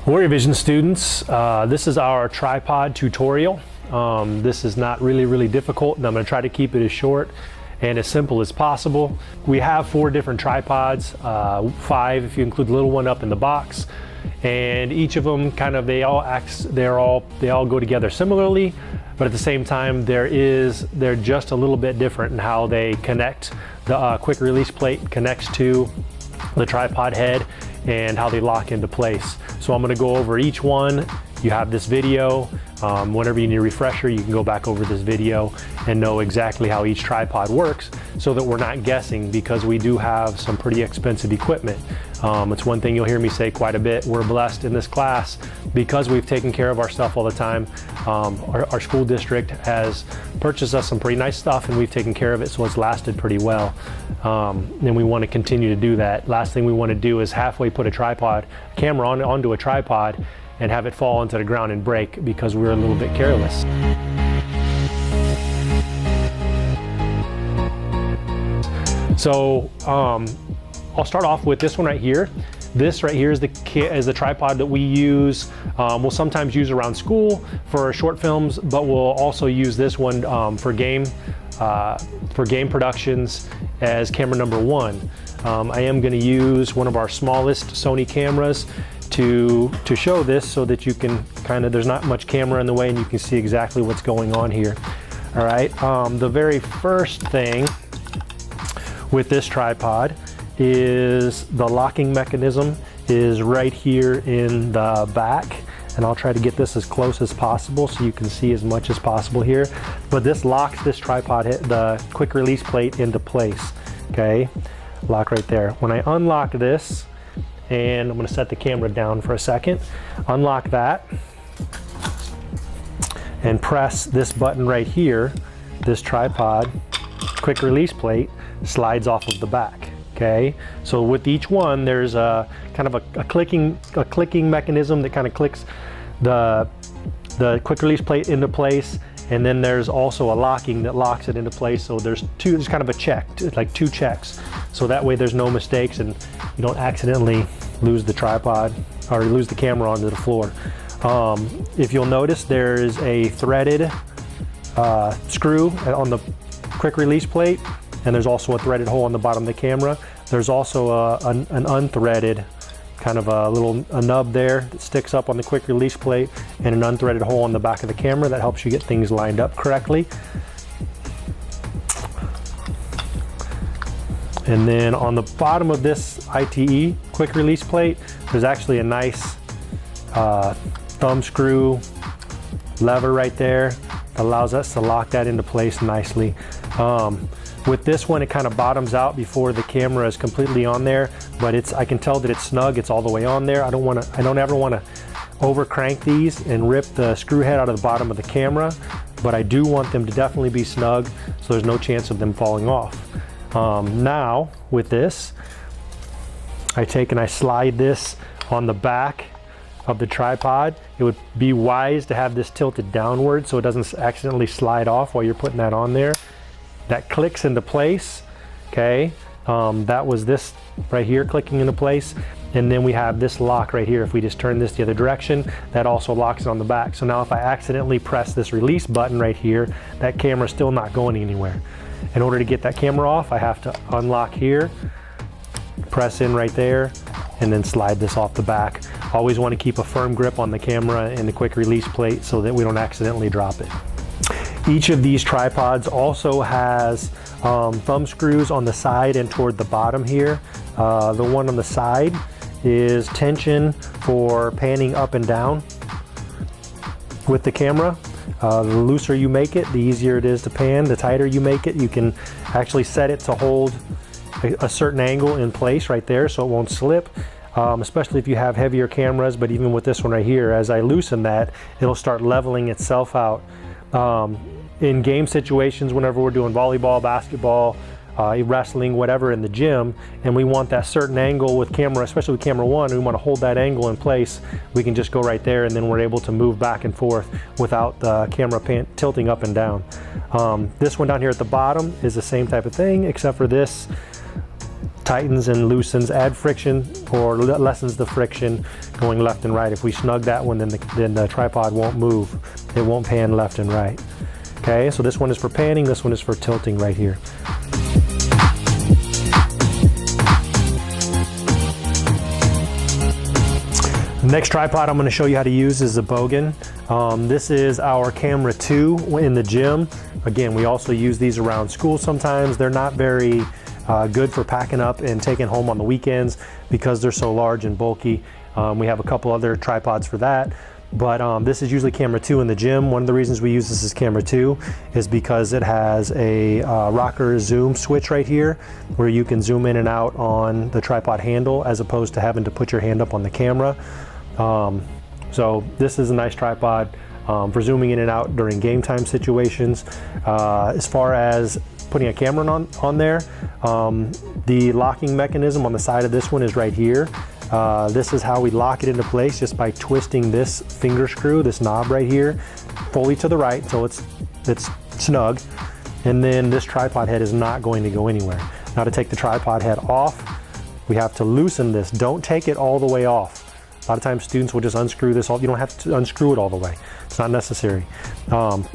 WarriorVision students, this is our tripod tutorial. This is not really difficult, and I'm going to try to keep it as short and as simple as possible. We have 4 different tripods, 5 if you include the little one up in the box, and each of them they all go together similarly, but at the same time they're just a little bit different in how they connect. The quick release plate connects to the tripod head and how they lock into place. So I'm going to go over each one. You have this video. Whenever you need a refresher, you can go back over this video and know exactly how each tripod works, so that we're not guessing, because we do have some pretty expensive equipment. It's one thing you'll hear me say quite a bit. We're blessed in this class because we've taken care of our stuff all the time. Our school district has purchased us some pretty nice stuff, and we've taken care of it, so it's lasted pretty well. And we want to continue to do that. Last thing we want to do is halfway put a camera onto a tripod and have it fall into the ground and break because we're a little bit careless. So I'll start off with this one right here. This right here is the tripod that we use. We'll sometimes use around school for short films, but we'll also use this one for game productions as camera number 1. I am going to use one of our smallest Sony cameras to show this, so that you can there's not much camera in the way and you can see exactly what's going on here. All right, the very first thing with this tripod is the locking mechanism is right here in the back, and I'll try to get this as close as possible so you can see as much as possible here. But this locks this tripod, the quick release plate, into place. Okay, lock right there. When I unlock this, and I'm going to set the camera down for a second, unlock that and press this button right here, this tripod quick release plate slides off of the back. Okay, so with each one there's a kind of a clicking mechanism that kind of clicks the quick release plate into place, and then there's also a locking that locks it into place. So there's kind of a check, like 2 checks, so that way there's no mistakes and you don't accidentally lose the tripod or lose the camera onto the floor. If you'll notice, there's a threaded screw on the quick release plate, and there's also a threaded hole on the bottom of the camera. There's also an unthreaded kind of a nub there that sticks up on the quick release plate, and an unthreaded hole on the back of the camera that helps you get things lined up correctly. And then on the bottom of this ITE quick release plate, there's actually a nice thumb screw lever right there that allows us to lock that into place nicely. With this one, it kind of bottoms out before the camera is completely on there, but I can tell that it's snug. It's all the way on there. I don't ever want to over crank these and rip the screw head out of the bottom of the camera, but I do want them to definitely be snug, so there's no chance of them falling off. Now with this, I take and I slide this on the back of the tripod. It would be wise to have this tilted downward so it doesn't accidentally slide off while you're putting that on there. That clicks into place. Okay, that was this right here clicking into place, and then we have this lock right here. If we just turn this the other direction, that also locks it on the back. So now if I accidentally press this release button right here, that camera's still not going anywhere. In order to get that camera off, I have to unlock here, press in right there, and then slide this off the back. Always want to keep a firm grip on the camera and the quick release plate so that we don't accidentally drop it. Each of these tripods also has thumb screws on the side and toward the bottom here. The one on the side is tension for panning up and down with the camera. The looser you make it, the easier it is to pan. The tighter you make it, you can actually set it to hold a certain angle in place right there so it won't slip, especially if you have heavier cameras. But even with this one right here, as I loosen that, it'll start leveling itself out. In game situations, whenever we're doing volleyball, basketball, wrestling, whatever in the gym, and we want that certain angle with camera, especially with camera 1, we want to hold that angle in place, we can just go right there, and then we're able to move back and forth without the camera tilting up and down. This one down here at the bottom is the same type of thing, except for this tightens and loosens, add friction or lessens the friction going left and right. If we snug that one, then the tripod won't move. It won't pan left and right. Okay, so this one is for panning, this one is for tilting right here. The next tripod I'm going to show you how to use is the Bogan. This is our camera 2 in the gym. Again, we also use these around school sometimes. They're not very good for packing up and taking home on the weekends because they're so large and bulky. We have a couple other tripods for that. But this is usually camera 2 in the gym. One of the reasons we use this as camera 2 is because it has a rocker zoom switch right here where you can zoom in and out on the tripod handle as opposed to having to put your hand up on the camera. So this is a nice tripod for zooming in and out during game time situations. As far as putting a camera on there, the locking mechanism on the side of this one is right here. This is how we lock it into place, just by twisting this finger screw, this knob right here, fully to the right so it's snug. And then this tripod head is not going to go anywhere. Now to take the tripod head off, we have to loosen this. Don't take it all the way off. A lot of times students will just unscrew this off. You don't have to unscrew it all the way. It's not necessary.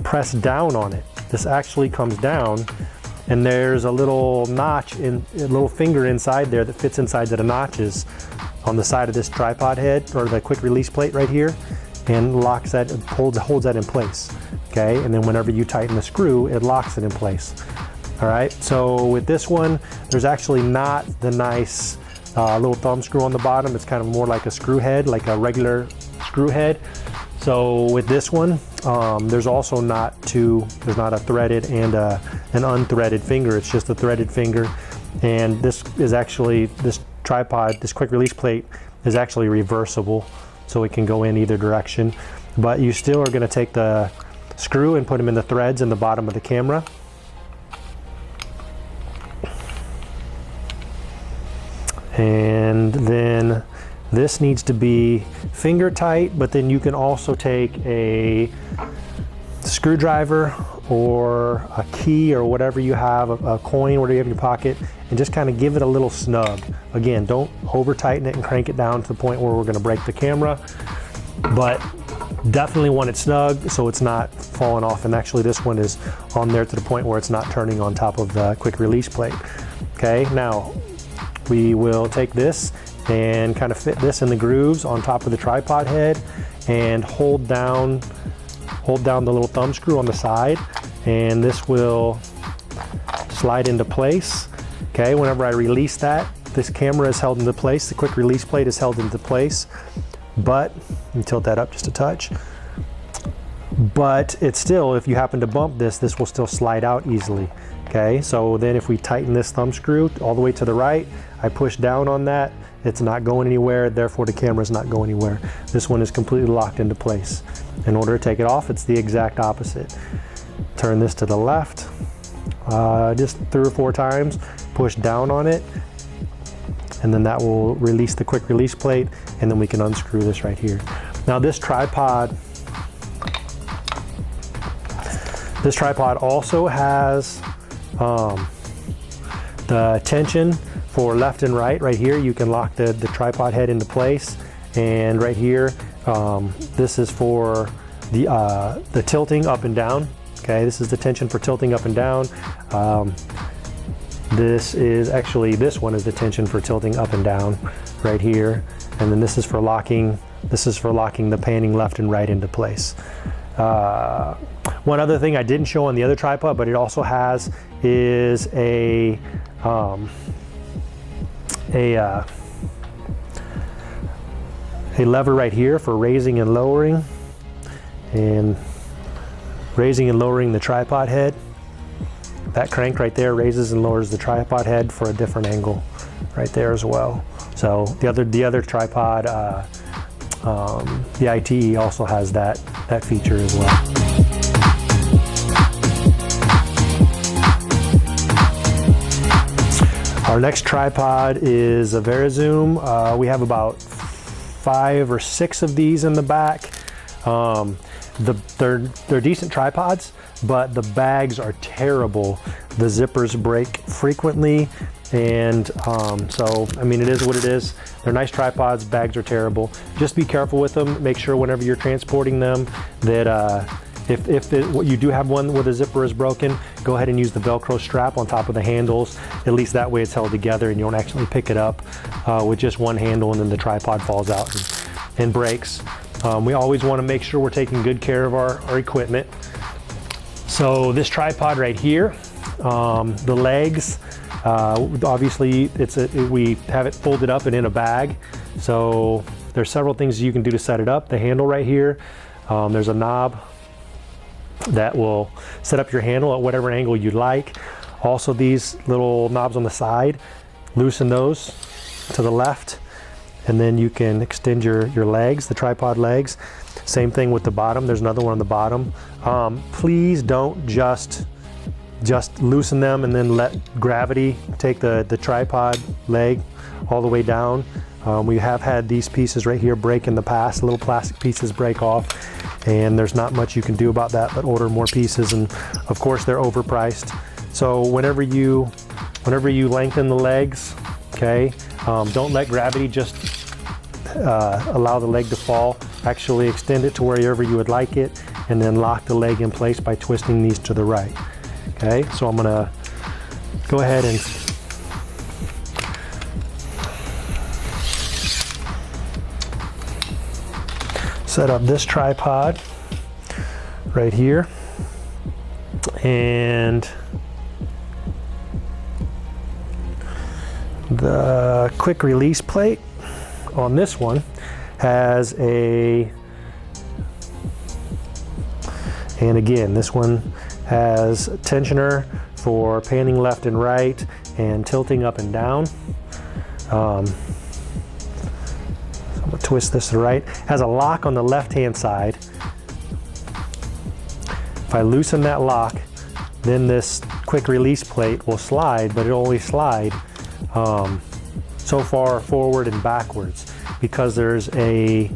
Press down on it. This actually comes down and there's a little notch, a little finger inside there that fits inside the notches on the side of this tripod head or the quick release plate right here, and locks that, holds that in place. Okay, and then whenever you tighten the screw, it locks it in place. All right, so with this one, there's actually not the nice little thumb screw on the bottom. It's kind of more like a screw head, like a regular screw head. So with this one, there's also there's not a threaded and an unthreaded finger. It's just a threaded finger. And this is actually, this tripod, this quick release plate is actually reversible, so it can go in either direction. But you still are going to take the screw and put them in the threads in the bottom of the camera. And then this needs to be finger tight, but then you can also take a screwdriver or a key or whatever you have, a coin, whatever you have in your pocket, and just kind of give it a little snug. Again, don't over tighten it and crank it down to the point where we're going to break the camera, but definitely want it snug so it's not falling off. And actually this one is on there to the point where it's not turning on top of the quick release plate. Okay, now we will take this and kind of fit this in the grooves on top of the tripod head and hold down the little thumb screw on the side, and this will slide into place. Okay, whenever I release that, this camera is held into place, the quick release plate is held into place, but, and tilt that up just a touch, but it's still, if you happen to bump this will still slide out easily. Okay, so then if we tighten this thumb screw all the way to the right, I push down on that, it's not going anywhere, therefore the camera is not going anywhere. This one is completely locked into place. In order to take it off, it's the exact opposite. Turn this to the left, just 3 or 4 times, push down on it, and then that will release the quick release plate, and then we can unscrew this right here. Now this tripod also has the tension for left and right here. You can lock the tripod head into place, and right here, this is for the tilting up and down. Okay, this is the tension for tilting up and down. This one is the tension for tilting up and down right here, and then this is for locking the panning left and right into place. One other thing I didn't show on the other tripod, but it also has, is a lever right here for raising and lowering, the tripod head. That crank right there raises and lowers the tripod head for a different angle right there as well. So the other tripod, the ITE also has that feature as well. Our next tripod is a VarriorVision. We have about 5 or 6 of these in the back. They're decent tripods, but the bags are terrible. The zippers break frequently, And so, I mean, it is what it is. They're nice tripods, bags are terrible. Just be careful with them. Make sure whenever you're transporting them that if you do have one where the zipper is broken, go ahead and use the Velcro strap on top of the handles. At least that way it's held together and you don't actually pick it up with just one handle and then the tripod falls out and breaks. We always want to make sure we're taking good care of our equipment. So this tripod right here, the legs, obviously we have it folded up and in a bag. So there's several things you can do to set it up. The handle right here, there's a knob that will set up your handle at whatever angle you'd like. Also these little knobs on the side, loosen those to the left, and then you can extend your legs, the tripod legs. Same thing with the bottom, there's another one on the bottom. Please don't just loosen them and then let gravity take the tripod leg all the way down. We have had these pieces right here break in the past, little plastic pieces break off, and there's not much you can do about that but order more pieces, and of course they're overpriced. So whenever you lengthen the legs, okay, don't let gravity just allow the leg to fall. Actually extend it to wherever you would like it, and then lock the leg in place by twisting these to the right. Okay, so I'm gonna go ahead and set up this tripod right here, and the quick release plate on this one has and again, this one has a tensioner for panning left and right and tilting up and down. So I'm gonna twist this to the right. Has a lock on the left-hand side. If I loosen that lock, then this quick release plate will slide, but it'll only slide so far forward and backwards because there's a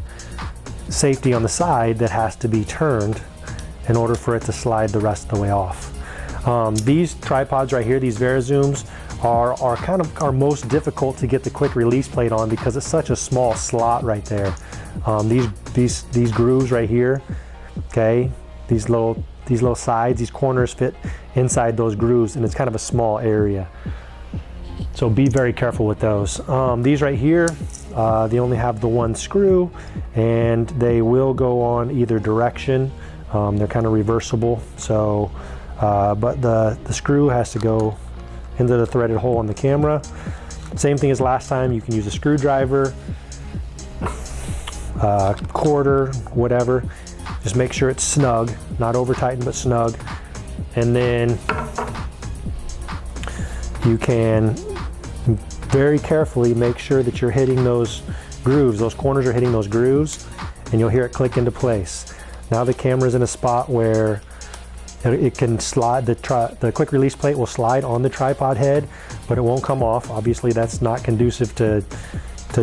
safety on the side that has to be turned in order for it to slide the rest of the way off. These tripods right here, these VariZooms, are most difficult to get the quick release plate on because it's such a small slot right there. These grooves right here, okay, these little sides, these corners fit inside those grooves, and it's kind of a small area. So be very careful with those. These right here, they only have the one screw, and they will go on either direction. They're kind of reversible, so but the screw has to go into the threaded hole on the camera. Same thing as last time. You can use a screwdriver, quarter, whatever. Just make sure it's snug, not over tightened but snug, and then you can very carefully make sure that you're hitting those grooves. Those corners are hitting those grooves, and you'll hear it click into place. Now the camera's in a spot where it can slide, the quick release plate will slide on the tripod head, but it won't come off. Obviously that's not conducive to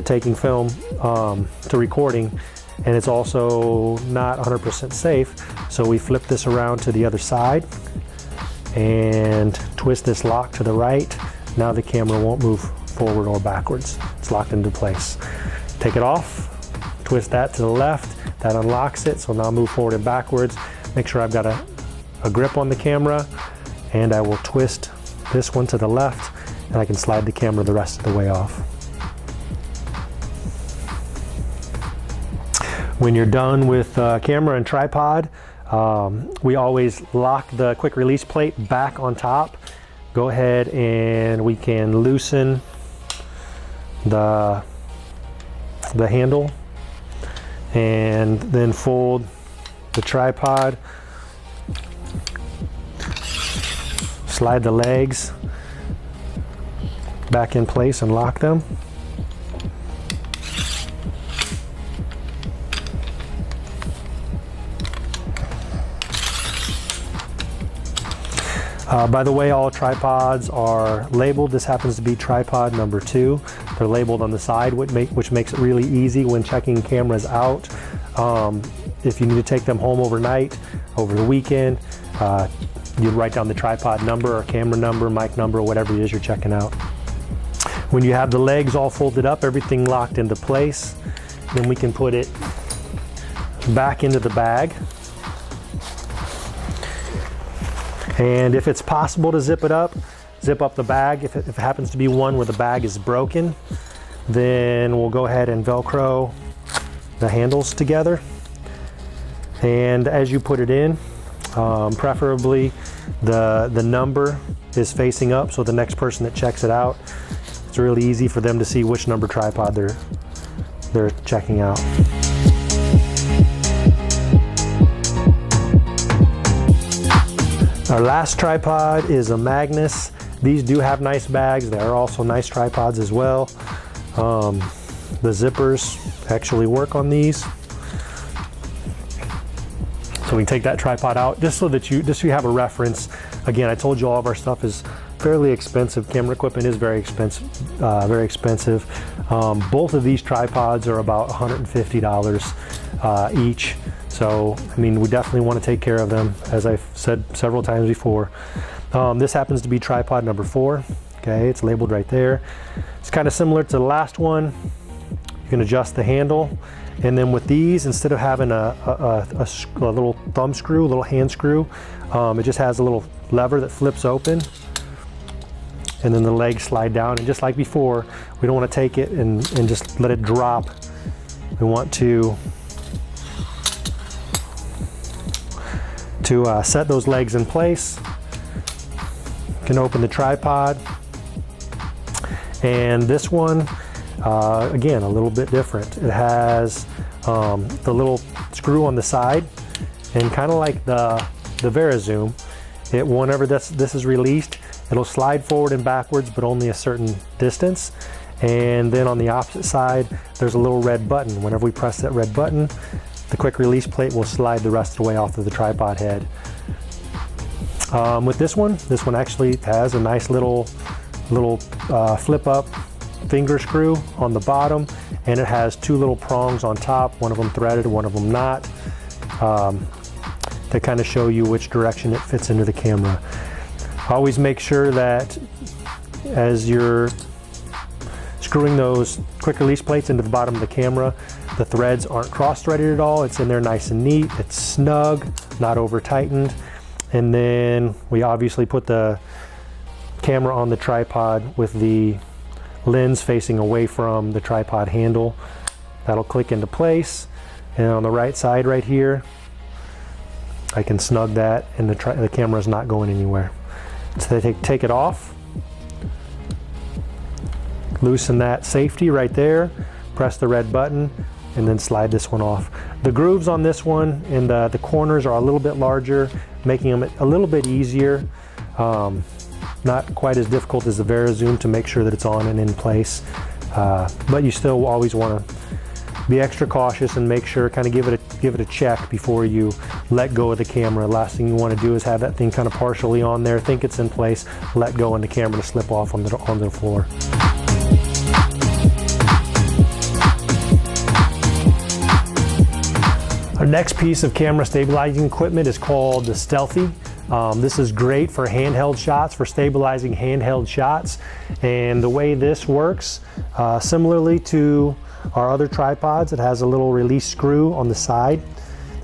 taking film, to recording, and it's also not 100% safe. So we flip this around to the other side and twist this lock to the right. Now the camera won't move forward or backwards. It's locked into place. Take it off, twist that to the left, that unlocks it. So now move forward and backwards. Make sure I've got a grip on the camera, and I will twist this one to the left, and I can slide the camera the rest of the way off. When you're done with camera and tripod, we always lock the quick release plate back on top. Go ahead and we can loosen the handle and then fold the tripod, slide the legs back in place and lock them. By the way, all tripods are labeled. This happens to be tripod number 2. They're labeled on the side, which makes it really easy when checking cameras out. If you need to take them home overnight, over the weekend, you write down the tripod number or camera number, mic number, whatever it is you're checking out. When you have the legs all folded up, everything locked into place, then we can put it back into the bag. And if it's possible to zip up the bag. If it happens to be one where the bag is broken, then we'll go ahead and Velcro the handles together. And as you put it in, preferably the number is facing up, so the next person that checks it out, it's really easy for them to see which number tripod they're checking out. Our last tripod is a Magnus. These do have nice bags. They are also nice tripods as well. The zippers actually work on these. So we can take that tripod out just so you have a reference. Again, I told you all of our stuff is fairly expensive. Camera equipment is very expensive. Both of these tripods are about $150 each. So, I mean, we definitely want to take care of them, as I've said several times before. This happens to be tripod number 4. Okay, it's labeled right there. It's kind of similar to the last one. You can adjust the handle. And then with these, instead of having a little thumb screw, a little hand screw, it just has a little lever that flips open. And then the legs slide down. And just like before, we don't want to take it and just let it drop. We want to set those legs in place. You can open the tripod. And this one, again, a little bit different. It has the little screw on the side, and kind of like the WarriorVision, whenever this is released, it'll slide forward and backwards, but only a certain distance. And then on the opposite side, there's a little red button. Whenever we press that red button, the quick release plate will slide the rest of the way off of the tripod head. With this one actually has a nice little flip up finger screw on the bottom, and it has 2 little prongs on top, one of them threaded, one of them not, to kind of show you which direction it fits into the camera. Always make sure that as you're screwing those quick release plates into the bottom of the camera, the threads aren't cross-threaded at all. It's in there nice and neat. It's snug, not over tightened. And then we obviously put the camera on the tripod with the lens facing away from the tripod handle. That'll click into place. And on the right side right here, I can snug that, and the camera's not going anywhere. So they take it off, loosen that safety right there, press the red button, and then slide this one off. The grooves on this one and the corners are a little bit larger, making them a little bit easier. Not quite as difficult as the WarriorVision to make sure that it's on and in place. But you still always want to be extra cautious and make sure, kind of give it a check before you let go of the camera. Last thing you want to do is have that thing kind of partially on there, think it's in place, let go, and the camera to slip off onto the floor. Our next piece of camera stabilizing equipment is called the Stealthy. This is great for handheld shots, for stabilizing handheld shots. And the way this works, similarly to our other tripods, it has a little release screw on the side,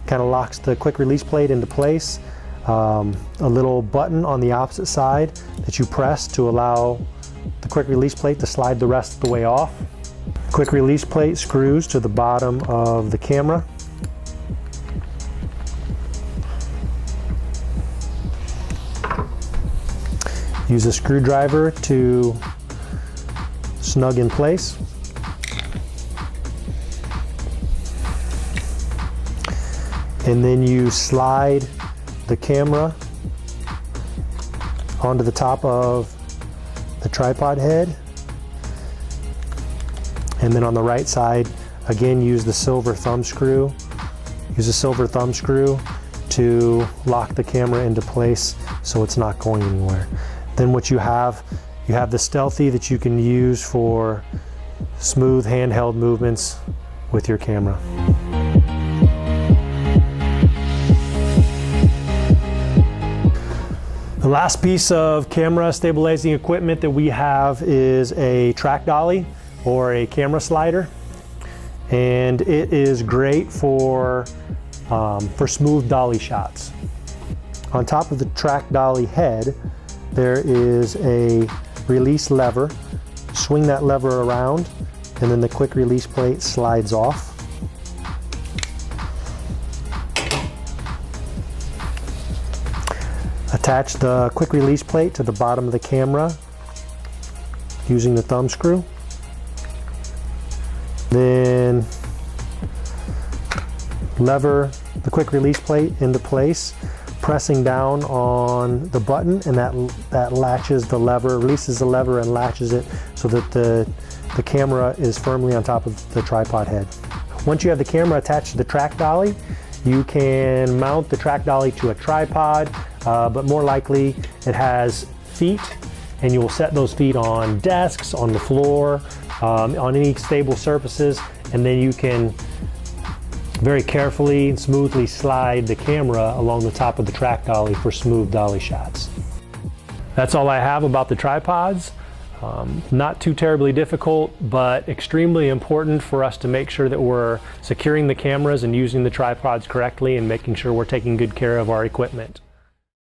kind of locks the quick release plate into place. A little button on the opposite side that you press to allow the quick release plate to slide the rest of the way off. Quick release plate screws to the bottom of the camera. Use a screwdriver to snug in place. And then you slide the camera onto the top of the tripod head. And then on the right side, again, use the silver thumb screw. Use a silver thumb screw to lock the camera into place so it's not going anywhere. Then what you have the Stealthy that you can use for smooth handheld movements with your camera. The last piece of camera stabilizing equipment that we have is a track dolly or a camera slider. And it is great for smooth dolly shots. On top of the track dolly head, there is a release lever. Swing that lever around, and then the quick release plate slides off. Attach the quick release plate to the bottom of the camera using the thumb screw. Then lever the quick release plate into place, pressing down on the button, and that latches the lever, releases the lever and latches it so that the camera is firmly on top of the tripod head. Once you have the camera attached to the track dolly, you can mount the track dolly to a tripod, but more likely it has feet, and you will set those feet on desks, on the floor, on any stable surfaces, and then you can very carefully and smoothly slide the camera along the top of the track dolly for smooth dolly shots. That's all I have about the tripods. Not too terribly difficult, but extremely important for us to make sure that we're securing the cameras and using the tripods correctly and making sure we're taking good care of our equipment.